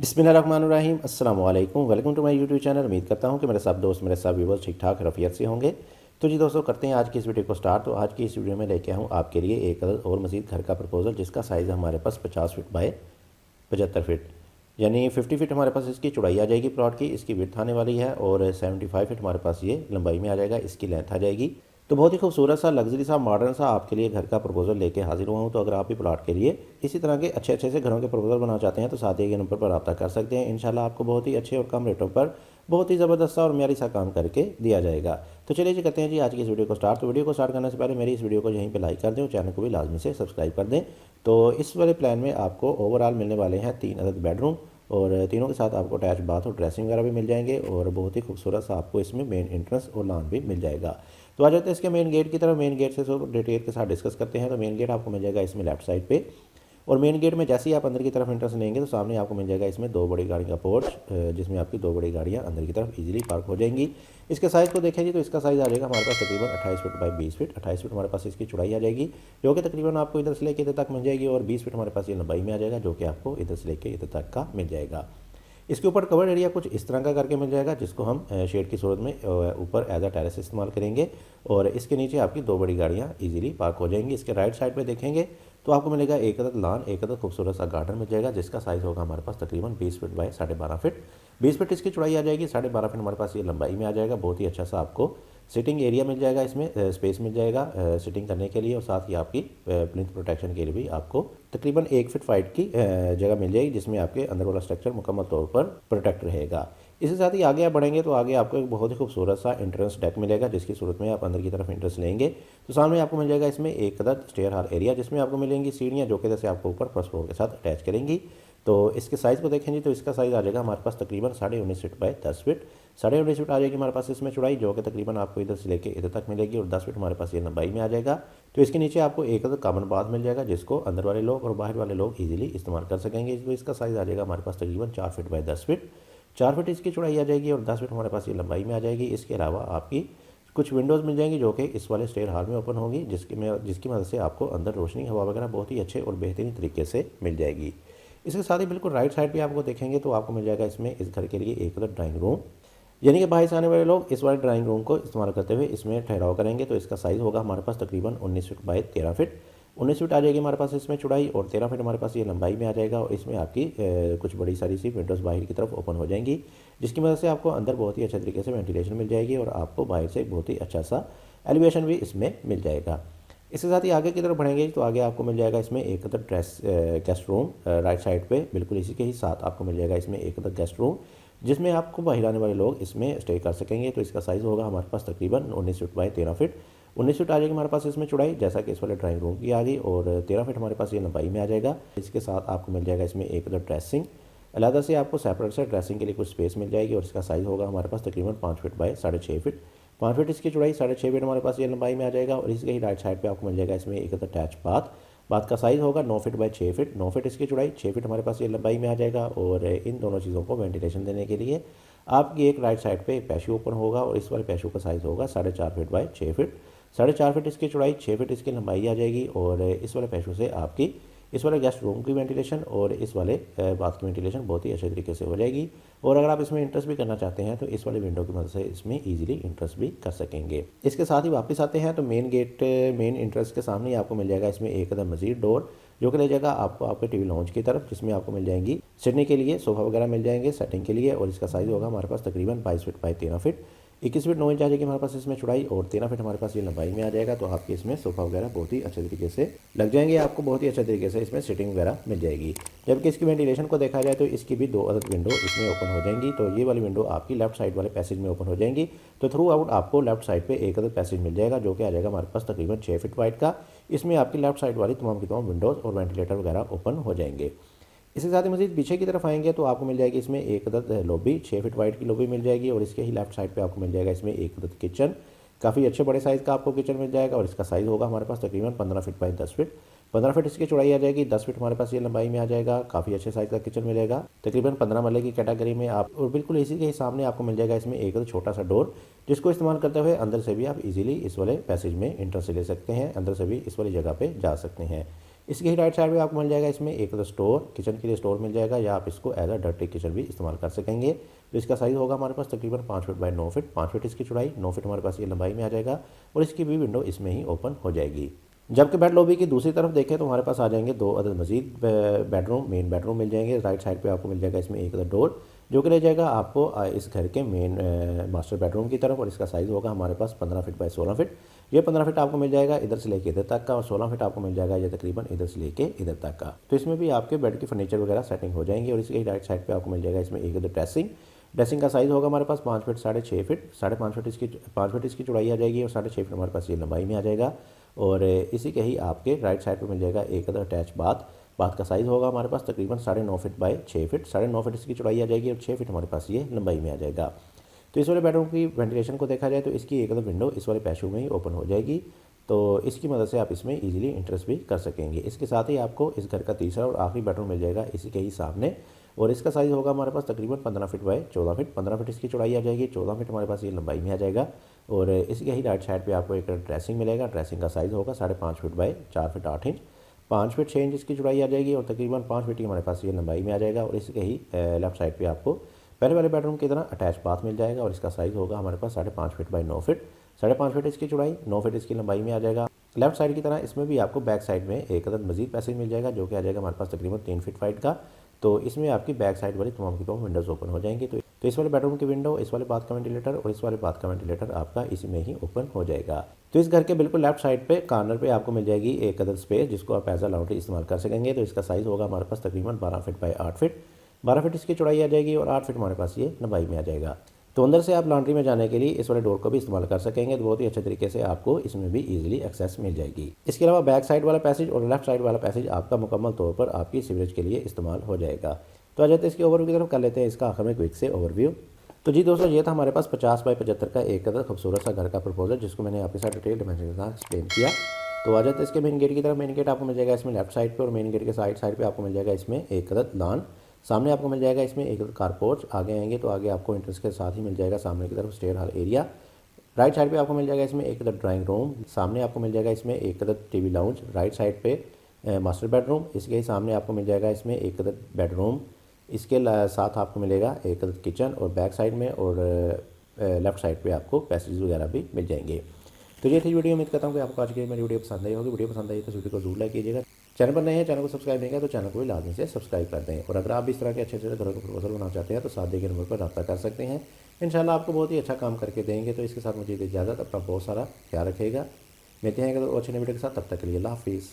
बिस्मिल्लाहिर्रहमानिर्रहीम अस्सलाम वालेकुम welcome to my YouTube channel. उम्मीद करता हूँ कि मेरे सब दोस्त मेरे सब व्यूवर्स ठीक ठाक रफ़ियत से होंगे। तो जी दोस्तों, करते हैं आज की इस वीडियो को स्टार्ट। तो आज की इस वीडियो में लेके आऊँ आपके लिए एक और मज़ीद घर का प्रपोजल, जिसका साइज़ हमारे पास 50 फीट बाय 75 फीट, यानी 50 फीट हमारे पास इसकी चौड़ाई आ जाएगी प्लॉट की। इसकी विड्थ आने वाली है और 75 फीट हमारे पास ये लंबाई में आ जाएगा, इसकी लेंथ आ जाएगी। तो बहुत ही खूबसूरत सा लग्जरी सा मॉडर्न सा आपके लिए घर का प्रपोजल लेके हाजिर हुआ हूँ। तो अगर आप भी प्लॉट के लिए इसी तरह के अच्छे अच्छे से घरों के प्रपोजल बनाना चाहते हैं तो साथ ही के नंबर पर रब्ता कर सकते हैं। इंशाल्लाह आपको बहुत ही अच्छे और कम रेटों पर बहुत ही ज़बरदस्त सा और म्यारी सा काम करके दिया जाएगा। तो चलिए जी, करते हैं जी आज की इस वीडियो को स्टार्ट। तो वीडियो को स्टार्ट करने से पहले मेरी इस वीडियो को यहीं पे लाइक कर दें और चैनल को भी लाजमी से सब्सक्राइब कर दें। तो इस वाले प्लान में आपको ओवरऑल मिलने वाले हैं 3 अदद बेडरूम और तीनों के साथ आपको अटैच बाथ और ड्रेसिंग वगैरह भी मिल जाएंगे और बहुत ही खूबसूरत सा आपको इसमें मेन एंट्रेंस और लॉन भी मिल जाएगा। तो आ जाते हैं इसके मेन गेट की तरफ। मेन गेट से डिटेल के साथ डिस्कस करते हैं। तो मेन गेट आपको मिल जाएगा इसमें लेफ्ट साइड पे, और मेन गेट में जैसे ही आप अंदर की तरफ एंट्रेंस लेंगे तो सामने आपको मिल जाएगा इसमें 2 बड़ी गाड़ी का पोर्च, जिसमें आपकी 2 बड़ी गाड़ियाँ अंदर की तरफ इजीली पार्क हो जाएंगी। इसके साइज़ को देखें जी, तो इसका साइज़ आ जाएगा हमारे पास तकरीबन 28 फीट बाई 20 फीट। 28 फीट हमारे पास इसकी चौड़ाई आ जाएगी, जो कि तकरीबन आपको इधर से लेकर इधर तक मिल जाएगी, और 20 फीट हमारे पास ये लंबाई में आ जाएगा, जो कि आपको इधर से लेकर इधर तक का मिल जाएगा। इसके ऊपर कवर एरिया कुछ इस तरह का करके मिल जाएगा, जिसको हम शेड की सूरत में ऊपर एज अ टेरेस इस्तेमाल करेंगे, और इसके नीचे आपकी 2 बड़ी गाड़ियाँ इजीली पार्क हो जाएंगी। इसके राइट साइड पे देखेंगे तो आपको मिलेगा एक अदद लॉन, एक अदद खूबसूरत सा गार्डन मिल जाएगा, जिसका साइज़ होगा हमारे पास तकरीबन 20 फीट बाय 12.5 फीट। 20 फीट इसकी चौड़ाई आ जाएगी, 12.5 फीट हमारे पास ये लंबाई में आ जाएगा। बहुत ही अच्छा सा आपको सिटिंग एरिया मिल जाएगा, इसमें स्पेस मिल जाएगा सिटिंग करने के लिए, और साथ ही आपकी प्लिंथ प्रोटेक्शन के लिए भी आपको तकरीबन 1 फीट फाइट की जगह मिल जाएगी, जिसमें आपके अंदर वाला स्ट्रक्चर मुकम्मल तौर पर प्रोटेक्ट रहेगा। इसके साथ ही आगे आप बढ़ेंगे तो आगे आपको एक बहुत ही खूबसूरत सा एंट्रेंस डेक मिलेगा, जिसकी सूरत में आप अंदर की तरफ एंट्रेंस लेंगे तो सामने आपको मिल जाएगा इसमें एक अदद स्टेयर हॉल एरिया, जिसमें आपको मिलेंगी सीढ़ियाँ, जो कि जैसे आपको ऊपर फर्स्ट फ्लोर के साथ अटैच करेंगी। तो इसके साइज़ को देखेंगे तो इसका साइज़ आ जाएगा हमारे पास तकरीबन 19.5 फीट बाय 10 फीट। 19.5 फीट आ जाएगी हमारे पास इसमें चौड़ाई, जो कि तकरीबन आपको इधर से लेके इधर तक मिलेगी, और 10 फीट हमारे पास ये लंबाई में आ जाएगा। तो इसके नीचे आपको एक अदद कॉमन बाथ मिल जाएगा, जिसको अंदर वाले लोग और बाहर वाले लोग इजीली इस्तेमाल कर सकेंगे। तो इसका साइज़ आ जाएगा हमारे पास तकरीबन 4 फीट बाय 10 फीट। 4 फीट इसकी चौड़ाई आ जाएगी और 10 फीट हमारे पास ये लंबाई में आ जाएगी। इसके अलावा आपकी कुछ विंडोज़ मिल जाएंगी, जो कि इस वाले स्टेयर हॉल में ओपन होगी, जिसकी मदद से आपको अंदर रोशनी हवा वगैरह बहुत ही अच्छे और बेहतरीन तरीके से मिल जाएगी। इसके साथ ही बिल्कुल राइट साइड पे आपको देखेंगे तो आपको मिल जाएगा इसमें इस घर के लिए एक अदद ड्राइंग रूम, यानी कि बाहर से आने वाले लोग इस वाले ड्राइंग रूम को इस्तेमाल करते हुए इसमें ठहराव करेंगे। तो इसका साइज़ होगा हमारे पास तकरीबन 19 फीट बाय 13 फीट। 19 फीट आ जाएगी हमारे पास इसमें चौड़ाई, और 13 फीट हमारे पास ये लंबाई में आ जाएगा, और इसमें आपकी कुछ बड़ी सारी सी विंडोज़ बाहर की तरफ ओपन हो जाएंगी, जिसकी मदद से आपको अंदर बहुत ही अच्छे तरीके से वेंटिलेशन मिल जाएगी, और आपको बाहर से बहुत ही अच्छा सा एलिवेशन भी इसमें मिल जाएगा। इसके साथ ही आगे की तरफ बढ़ेंगे तो आगे आपको मिल जाएगा इसमें एक अदद गेस्ट रूम राइट साइड पे, बिल्कुल इसी के ही साथ आपको मिल जाएगा इसमें एक अदद गेस्ट रूम, जिसमें आपको बाहर आने वाले लोग इसमें स्टे कर सकेंगे। तो इसका साइज़ होगा हमारे पास तकरीबन 19 फीट बाय 13 फीट। 19 फीट आ जाएगी हमारे पास इसमें चौड़ाई, जैसा कि इस वाले ड्राइंग रूम की आ गई, और 13 फीट हमारे पास ये लंबाई में आ जाएगा। इसके साथ आपको मिल जाएगा इसमें एक अदद ड्रेसिंग, अलहदा से आपको सेपरेट से ड्रेसिंग के लिए कुछ स्पेस मिल जाएगी, और इसका साइज़ होगा हमारे पास तकरीबन 5 फीट बाय 6.5 फीट। 5 फीट इसकी चौड़ाई, 6.5 फीट हमारे पास ये लंबाई में आ जाएगा, और इसके ही राइट साइड पे आपको मिल जाएगा इसमें एक अटैच बाथ। बाथ का साइज़ होगा 9 फीट बाय 6 फीट। 9 फीट इसकी चौड़ाई, 6 फीट हमारे पास ये लंबाई में आ जाएगा, और इन दोनों चीज़ों को वेंटिलेशन देने के लिए आपकी एक राइट साइड पे एक पैशू ओपन होगा, और इस वाले पैशू का साइज़ होगा 4.5 फीट बाय 6 फीट। 4.5 फीट इसकी चौड़ाई, 6 फीट इसकी लंबाई आ जाएगी, और इस वाले पैशू से आपकी इस वाले गेस्ट रूम की वेंटिलेशन और इस वाले बाथ की वेंटिलेशन बहुत ही अच्छे तरीके से हो जाएगी। और अगर आप इसमें इंटरेस्ट भी करना चाहते हैं तो इस वाले विंडो की मदद से इसमें इजीली इंटरेस्ट भी कर सकेंगे। इसके साथ ही वापस आते हैं तो मेन गेट मेन इंटरेस्ट के सामने ही आपको मिल जाएगा इसमें एक अदद मजीद डोर, जो कि ले जाएगा आपको आपके टीवी लॉन्च की तरफ, जिसमें आपको मिल जाएंगी सिटने के लिए सोफ़ा वगैरह मिल जाएंगे सेटिंग के लिए, और इसका साइज़ होगा हमारे पास तकरीबन 22 feet by 13 feet. 21 feet 9 inch आ जाएगी हमारे पास इसमें चौड़ाई, और 13 फीट हमारे पास ये लंबाई में आ जाएगा। तो आपके इसमें सोफ़ा वगैरह बहुत ही अच्छे तरीके से लग जाएंगे, आपको बहुत ही अच्छे तरीके से इसमें सिटिंग वगैरह मिल जाएगी। जबकि इसकी वेंटिलेशन को देखा जाए तो इसकी भी 2 अदद विंडो इसमें ओपन हो जाएंगी। तो ये वाली विंडो आपकी लेफ्ट साइड वाले पैसेज में ओपन हो जाएंगी। तो थ्रू आउट आपको लेफ्ट साइड पे एक अदद पैसेज मिल जाएगा, जो कि आ जाएगा हमारे पास तकरीबन 6 फीट वाइड का। इसमें आपकी लेफ्ट साइड वाली तमाम की तमाम विंडोज़ और वेंटिलेटर वगैरह ओपन हो जाएंगे। इसके साथ ही मज़ीद पीछे की तरफ आएंगे तो आपको मिल जाएगी इसमें एक अदद लॉबी, 6 फीट वाइड की लॉबी मिल जाएगी, और इसके ही लेफ्ट साइड पे आपको मिल जाएगा इसमें एक अदद किचन, काफ़ी अच्छे बड़े साइज़ का आपको किचन मिल जाएगा, और इसका साइज़ होगा हमारे पास तकरीबन 15 फीट बाय 10 फीट। 15 फीट इसकी चौड़ाई आ जाएगी, 10 फीट हमारे पास ये लंबाई में आ जाएगा। काफ़ी अच्छे साइज़ का किचन मिलेगा तकरीबन 15 मरले की कैटेगरी में आप, और बिल्कुल इसी के सामने आपको मिल जाएगा इसमें एक छोटा सा डोर, जिसको इस्तेमाल करते हुए अंदर से भी आप इजीली इस वाले पैसेज में एंट्रेंस ले सकते हैं, अंदर से भी इस वाली जगह पे जा सकते हैं। इसके ही राइट साइड पे आपको मिल जाएगा इसमें एक स्टोर, किचन के लिए स्टोर मिल जाएगा, या आप इसको एज अ डर्टी किचन भी इस्तेमाल कर सकेंगे। तो इसका साइज़ होगा हमारे पास तकरीबन 5 फीट बाय 9 फीट, 5 फीट इसकी चौड़ाई, 9 फीट हमारे पास ये लंबाई में आ जाएगा और इसकी भी विंडो इसमें ही ओपन हो जाएगी। जबकि बेड लॉबी की दूसरी तरफ देखें तो हमारे पास आ जाएंगे 2 अदद मजीद बेडरूम, मेन बेडरूम मिल जाएंगे। राइट साइड पे आपको मिल जाएगा इसमें एक अदद डोर जो कि ले जाएगा आपको इस घर के मेन मास्टर बेडरूम की तरफ, और इसका साइज़ होगा हमारे पास 15 फीट बाय 16 फीट। ये 15 फीट आपको मिल जाएगा इधर से लेके इधर तक का, और 16 फीट आपको मिल जाएगा ये तकरीबन इधर से लेके इधर तक का। तो इसमें भी आपके बेड की फर्नीचर वगैरह सेटिंग हो जाएंगी। और इसके राइट साइड पे आपको मिल जाएगा इसमें एक अदद ड्रेसिंग का साइज़ होगा हमारे पास 5 फीट 6.5 फीट, 5.5 फीट इसकी 5 फीट इसकी चौड़ाई आ जाएगी और 6.5 फीट हमारे पास ये लंबाई में आ जाएगा। और इसी के ही आपके राइट साइड पे मिल जाएगा एक अदर अटैच बाथ का साइज़ होगा हमारे पास तकरीबन 9.5 फीट बाय 6 फीट, 9.5 फीट इसकी चौड़ाई आ जाएगी और 6 फीट हमारे पास ये लंबाई में आ जाएगा। तो इस वाले बेडरूम की वेंटिलेशन को देखा जाए तो इसकी एक अदर विंडो इस वाले पैशू में ही ओपन हो जाएगी, तो इसकी मदद से आप इसमें इजीली इंटरेस्ट भी कर सकेंगे। इसके साथ ही आपको इस घर का तीसरा और आखिरी बेडरूम मिल जाएगा इसी के ही सामने, और इसका साइज़ होगा हमारे पास तकरीबन 15 फीट बाय 14 फीट, 15 फीट इसकी चौड़ाई आ जाएगी, 14 फीट हमारे पास ये लंबाई में आ जाएगा। और इसके ही राइट साइड पे आपको एक ड्रेसिंग मिलेगा, ड्रेसिंग का साइज़ होगा 5.5 feet by 4 feet 8 inch, 5 feet 6 inch इसकी चौड़ाई आ जाएगी और तकरीबन 5 फीट की हमारे पास ये लंबाई में आ जाएगा। और इसके ही लेफ्ट साइड पे आपको पहले वाले बेडरूम की तरह अटैच बाथ मिल जाएगा और इसका साइज़ होगा हमारे पास 5.5 फीट बाय 9 फीट, 5.5 फीट इसकी चौड़ाई, 9 फीट इसकी लंबाई में आ जाएगा। लेफ्ट साइड की तरह इसमें भी आपको बैक साइड में एक अदद मजीद पैसेज मिल जाएगा जो कि आ जाएगा हमारे पास तकरीबन 3 फीट वाइड का। तो इसमें आपकी बैक साइड वाली तमाम की तमाम विंडोज़ ओपन हो जाएंगी। तो इस वाले बेडरूम की विंडो, इस वाले बाथ का वेंटिलेटर और इस वाले बाथ का वेंटिलेटर आपका इसी में ही ओपन हो जाएगा। तो इस घर के बिल्कुल लेफ्ट साइड पे कॉर्नर पे आपको मिल जाएगी एक अदद स्पेस जिसको आप एज अ लॉन्ड्री इस्तेमाल कर सकेंगे। तो इसका साइज़ होगा हमारे पास तकरीबन 12 फीट बाय 8 फीट, 12 फीट इसकी चौड़ाई आ जाएगी और 8 फीट हमारे पास ये लंबाई में आ जाएगा। तो अंदर से आप लॉन्ड्री में जाने के लिए इस वाले डोर को भी इस्तेमाल कर सकेंगे, तो बहुत ही अच्छे तरीके से आपको इसमें भी इजीली एक्सेस मिल जाएगी। इसके अलावा बैक साइड वाला पैसेज और लेफ्ट साइड वाला पैसेज आपका मुकम्मल तौर पर आपकी सीवरेज के लिए इस्तेमाल हो जाएगा। तो आ जाते हैं इसके ओवरव्यू की तरफ, कर लेते हैं इसका आखिर में क्विक से ओवरव्यू। तो जी दोस्तों, ये था हमारे पास 50 बाय 75 का एक अदद खूबसूरत सा घर का प्रपोजल जिसको मैंने आपके साथ डिटेल डिमेंशन के साथ एक्सप्लेन किया। तो आ जाते हैं इसके मेन गेट की तरफ। मेन गेट आपको मिल जाएगा इसमें लेफ्ट साइड पे, और मेन गेट के साइड पे आपको मिल जाएगा इसमें एक अदद लॉन। सामने आपको मिल जाएगा इसमें एक कारपोर्च। आगे आएंगे तो आगे आपको एंट्रेंस के साथ ही मिल जाएगा सामने की तरफ stair hall area. Right side पे आपको मिल जाएगा इसमें एक अदद ड्राइंग रूम। सामने आपको मिल जाएगा इसमें एक अदद टीवी लाउंज। राइट साइड पे मास्टर बेडरूम। इसके ही सामने आपको मिल जाएगा इसमें एक अदद बेडरूम। इसके साथ आपको मिलेगा एक अदद किचन, और बैक साइड में और लेफ्ट साइड पे आपको पैसेज वगैरह भी मिल जाएंगे। तो ये थी वीडियो। उम्मीद करता हूँ कि आपको आज की मेरी वीडियो पसंद आई होगी। वीडियो पसंद आई तो वीडियो को जरूर लाइक कीजिएगा। चैनल पर नए हैं, चैनल को सब्सक्राइब नहीं किया तो चैनल को भी लाजमी से सब्सक्राइब कर दें। और अगर आप भी इस तरह के अच्छे अच्छे घरों को प्रपोजल बनाना चाहते हैं तो साथ दिए गए नंबर पर रब्ता कर सकते हैं। इंशाल्लाह आपको बहुत ही अच्छा काम करके देंगे। तो इसके साथ मुझे इजाज़त, अपना बहुत सारा ख्याल रखिएगा। मिलते हैं अगर अच्छे वीडियो के साथ, तब तक के लिए अल्लाह हाफिज़।